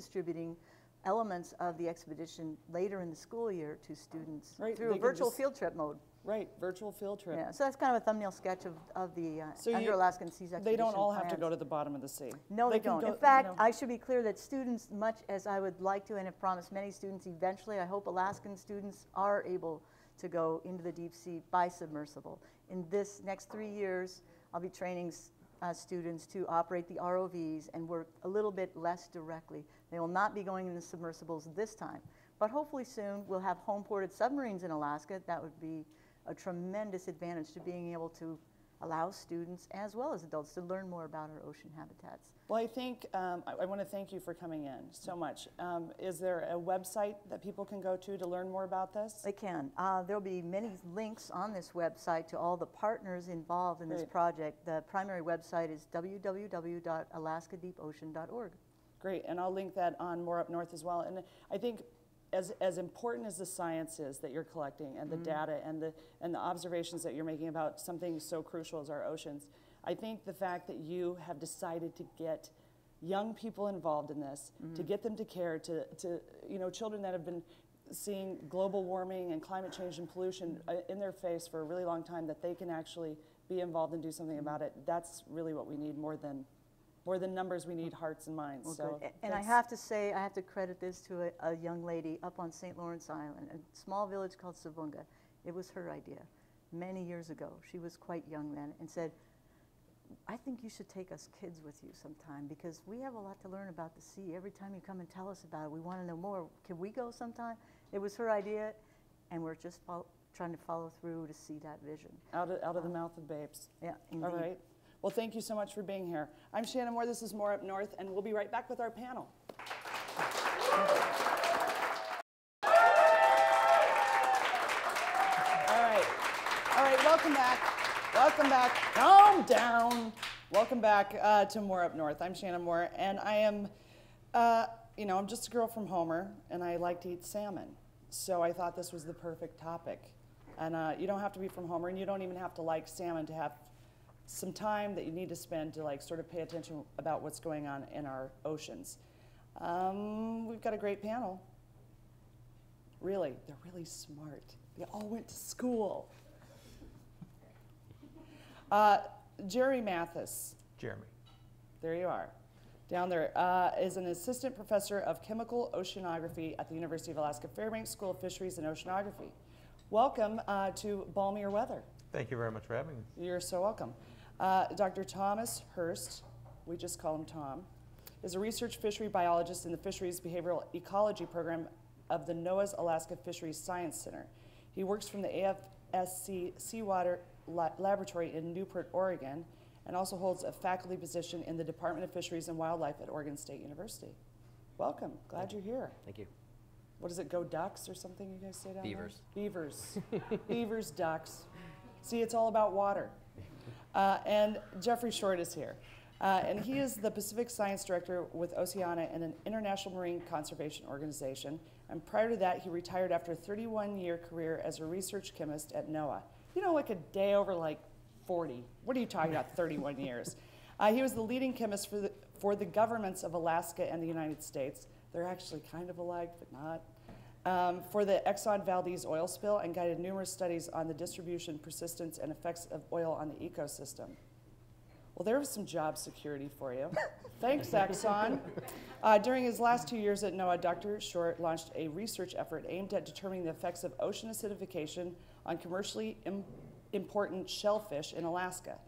distributing elements of the expedition later in the school year to students through They a virtual field trip mode. Right, virtual field trip. Yeah, so that's kind of a thumbnail sketch of the So Under-Alaskan Seas expedition They don't all have to plans. go to the bottom of the sea. No, they can don't. go, In fact, you know, I should be clear that students, much as I would like to and have promised many students eventually, I hope Alaskan students are able to go into the deep sea by submersible. In this next 3 years, I'll be training students to operate the ROVs and work a little bit less directly. They will not be going into submersibles this time, but hopefully soon we'll have home-ported submarines in Alaska. That would be a tremendous advantage to being able to allow students as well as adults to learn more about our ocean habitats. Well, I think, I want to thank you for coming in so much. Is there a website that people can go to learn more about this? They can. There'll be many links on this website to all the partners involved in this project. The primary website is www.alaskadeepocean.org. Great, and I'll link that on More Up North as well. And I think as important as the science is that you're collecting and the data and the observations that you're making about something so crucial as our oceans, I think the fact that you have decided to get young people involved in this, to get them to care, to you know, children that have been seeing global warming and climate change and pollution in their face for a really long time, that they can actually be involved and do something about it. That's really what we need more than numbers. We need hearts and minds. Well, so and I have to say, I have to credit this to a young lady up on St. Lawrence Island, a small village called Savunga. It was her idea many years ago. She was quite young then and said, I think you should take us kids with you sometime because we have a lot to learn about the sea. Every time you come and tell us about it, we want to know more. Can we go sometime? It was her idea, and we're just trying to follow through to see that vision. Out of the mouth of babes. Yeah, indeed. All right. Well, thank you so much for being here. I'm Shannyn Moore. This is More Up North, and we'll be right back with our panel. All right, welcome back. Welcome back. Calm down. Welcome back to More Up North. I'm Shannyn Moore, and I am, you know, I'm just a girl from Homer, and I like to eat salmon. So I thought this was the perfect topic. And you don't have to be from Homer, and you don't even have to like salmon to have some time that you need to spend to like sort of pay attention about what's going on in our oceans. We've got a great panel. Really, they're really smart. They all went to school. Jerry Mathis. Jeremy. There you are. Down there is an assistant professor of chemical oceanography at the University of Alaska Fairbanks School of Fisheries and Oceanography. Welcome to balmier weather. Thank you very much for having me. You're so welcome. Dr. Thomas Hurst, we just call him Tom, is a research fishery biologist in the Fisheries Behavioral Ecology Program of the NOAA's Alaska Fisheries Science Center. He works from the AFSC Seawater Laboratory in Newport, Oregon, and also holds a faculty position in the Department of Fisheries and Wildlife at Oregon State University. Welcome, glad you're here. Thank you. What is it, go ducks or something you guys say down Beavers. there? Beavers. Beavers, ducks. See, it's all about water. And Jeffrey Short is here. And he is the Pacific Science Director with Oceana and an international marine conservation organization. And prior to that, he retired after a 31-year career as a research chemist at NOAA. You know, like a day over like 40. What are you talking about, 31 years? He was the leading chemist for the governments of Alaska and the United States. They're actually kind of alike, but not. For the Exxon Valdez oil spill, and guided numerous studies on the distribution, persistence, and effects of oil on the ecosystem. Well, there was some job security for you. Thanks, Exxon. During his last 2 years at NOAA, Dr. Short launched a research effort aimed at determining the effects of ocean acidification on commercially important shellfish in Alaska.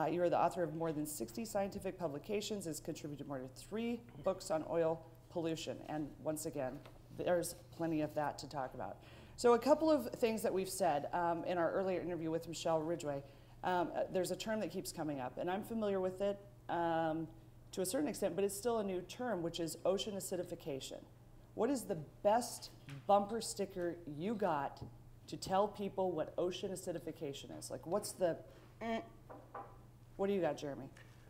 You are the author of more than 60 scientific publications, has contributed more than 3 books on oil pollution, and once again, there's plenty of that to talk about. So a couple of things that we've said in our earlier interview with Michelle Ridgway. There's a term that keeps coming up, and I'm familiar with it to a certain extent, but it's still a new term, which is ocean acidification. What is the best bumper sticker you got to tell people what ocean acidification is? Like, what's the, what do you got, Jeremy?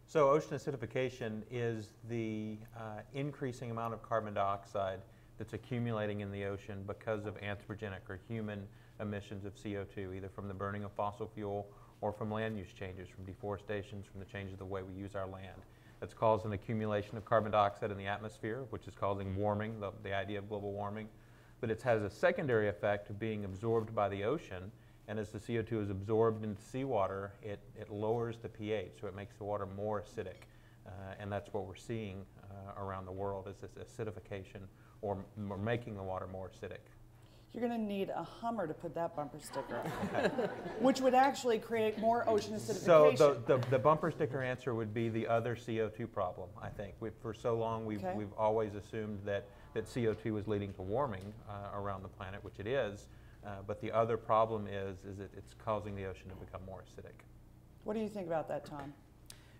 So ocean acidification is the increasing amount of carbon dioxide that's accumulating in the ocean because of anthropogenic or human emissions of CO2, either from the burning of fossil fuel or from land use changes, from deforestation, from the change of the way we use our land. That's caused an accumulation of carbon dioxide in the atmosphere, which is causing warming, the idea of global warming. But it has a secondary effect of being absorbed by the ocean, and as the CO2 is absorbed into seawater, it lowers the pH, so it makes the water more acidic. And that's what we're seeing around the world, is this acidification, or making the water more acidic. You're going to need a Hummer to put that bumper sticker on, which would actually create more ocean acidification. So the bumper sticker answer would be the other CO2 problem, I think. For so long, we've always assumed that CO2 is leading to warming around the planet, which it is. But the other problem is that it's causing the ocean to become more acidic. What do you think about that, Tom?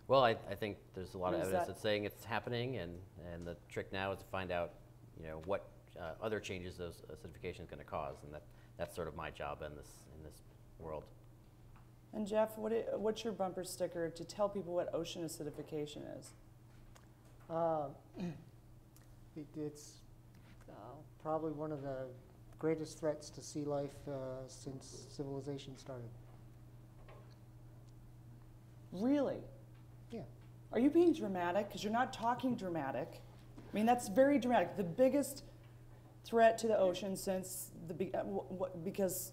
Well, I think there's a lot of evidence that's saying it's happening, and the trick now is to find out, what other changes those acidification is going to cause, and that's sort of my job in this world. And Jeff, what's your bumper sticker to tell people what ocean acidification is? It's probably one of the greatest threats to sea life since civilization started. Really? Yeah. Are you being dramatic? Because you're not talking dramatic. I mean, that's very dramatic. The biggest threat to the ocean since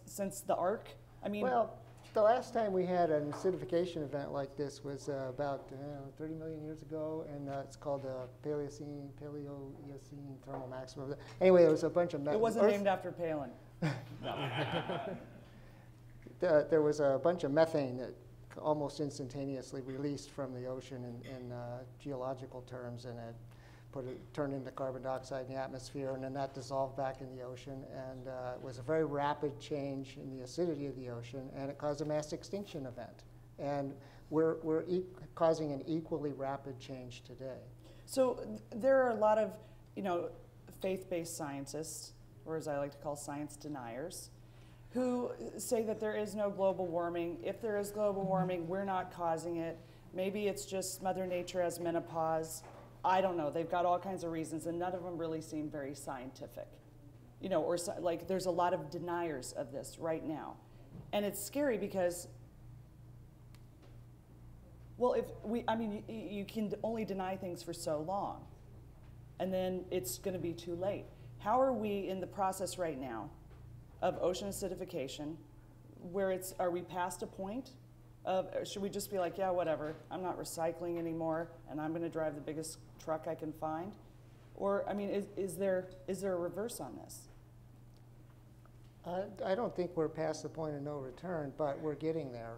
since the Ark? I mean, well, the last time we had an acidification event like this was about 30 million years ago, and it's called the Paleocene thermal maximum. Anyway, there was a bunch of... It wasn't named after Palin. There was a bunch of methane that almost instantaneously released from the ocean in geological terms, and it turned into carbon dioxide in the atmosphere, and then that dissolved back in the ocean, and it was a very rapid change in the acidity of the ocean, and it caused a mass extinction event. And we're causing an equally rapid change today. So there are a lot of, faith-based scientists, or as I like to call science deniers, who say that there is no global warming. If there is global warming, we're not causing it. Maybe it's just Mother Nature has menopause. I don't know. They've got all kinds of reasons, and none of them really seem very scientific. There's a lot of deniers of this right now. And it's scary because, well, you can only deny things for so long, and then it's going to be too late. How are we in the process right now of ocean acidification, where are we past a point of, should we just be like, yeah, whatever, I'm not recycling anymore, and I'm going to drive the biggest truck I can find? Or, is there a reverse on this? I don't think we're past the point of no return, but we're getting there.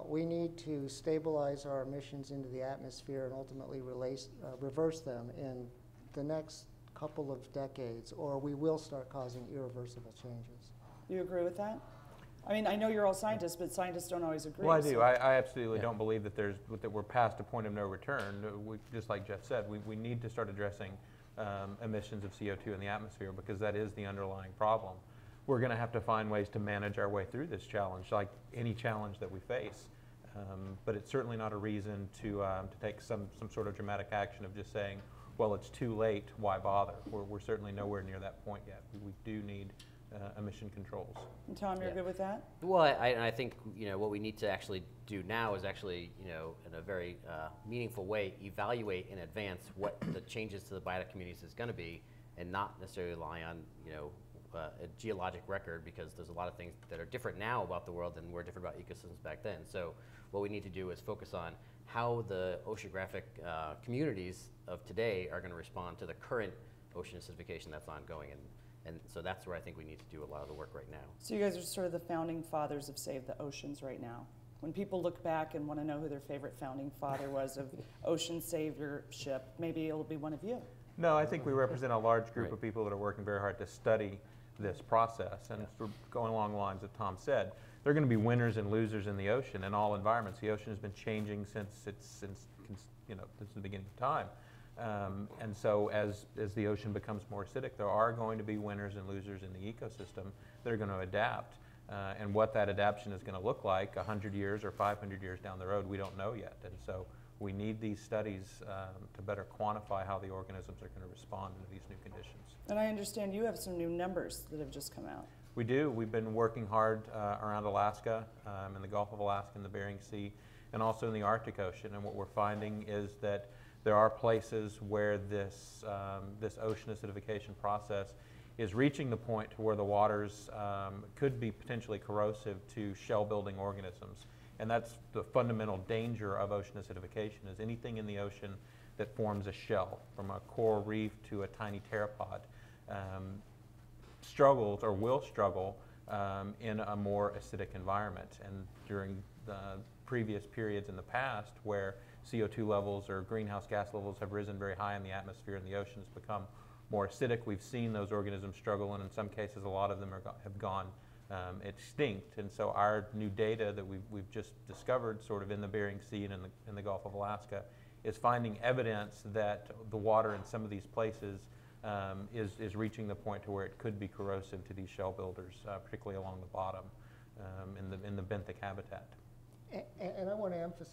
We need to stabilize our emissions into the atmosphere and ultimately reverse them in the next couple of decades, or we will start causing irreversible changes. Do you agree with that? I know you're all scientists, but scientists don't always agree. Well, I do. I absolutely don't believe that we're past a point of no return. Just like Jeff said, we need to start addressing emissions of CO2 in the atmosphere, because that is the underlying problem. We're going to have to find ways to manage our way through this challenge, like any challenge that we face. But it's certainly not a reason to take some sort of dramatic action of just saying, well, it's too late, why bother? We're certainly nowhere near that point yet. We do need emission controls. And Tom, you're good with that? Well, I think what we need to actually do now is actually in a very meaningful way evaluate in advance what the changes to the biota communities is going to be, and not necessarily rely on a geologic record, because there's a lot of things that are different now about the world than were different about ecosystems back then. So what we need to do is focus on how the oceanographic communities of today are going to respond to the current ocean acidification that's ongoing. And so that's where I think we need to do a lot of the work right now. So you guys are sort of the founding fathers of Save the Oceans right now. When people look back and want to know who their favorite founding father was of ocean saviorship, maybe it'll be one of you. No, I think we represent a large group of people that are working very hard to study this process. And going along the lines that Tom said, there are going to be winners and losers in the ocean in all environments. The ocean has been changing since the beginning of time. And so as the ocean becomes more acidic, there are going to be winners and losers in the ecosystem that are going to adapt. And what that adaptation is going to look like 100 years or 500 years down the road, we don't know yet. And so we need these studies to better quantify how the organisms are going to respond to these new conditions. And I understand you have some new numbers that have just come out. We do. We've been working hard around Alaska, in the Gulf of Alaska, in the Bering Sea, and also in the Arctic Ocean. And what we're finding is that There are places where this, this ocean acidification process is reaching the point to where the waters could be potentially corrosive to shell-building organisms. And that's the fundamental danger of ocean acidification, is anything in the ocean that forms a shell, from a coral reef to a tiny pteropod, struggles or will struggle in a more acidic environment. And during the previous periods in the past where CO2 levels or greenhouse gas levels have risen very high in the atmosphere and the oceans become more acidic, we've seen those organisms struggle, and in some cases a lot of them have gone extinct. And so our new data that we've just discovered sort of in the Bering Sea and in the Gulf of Alaska is finding evidence that the water in some of these places is reaching the point to where it could be corrosive to these shell builders, particularly along the bottom in the benthic habitat. And I want to emphasize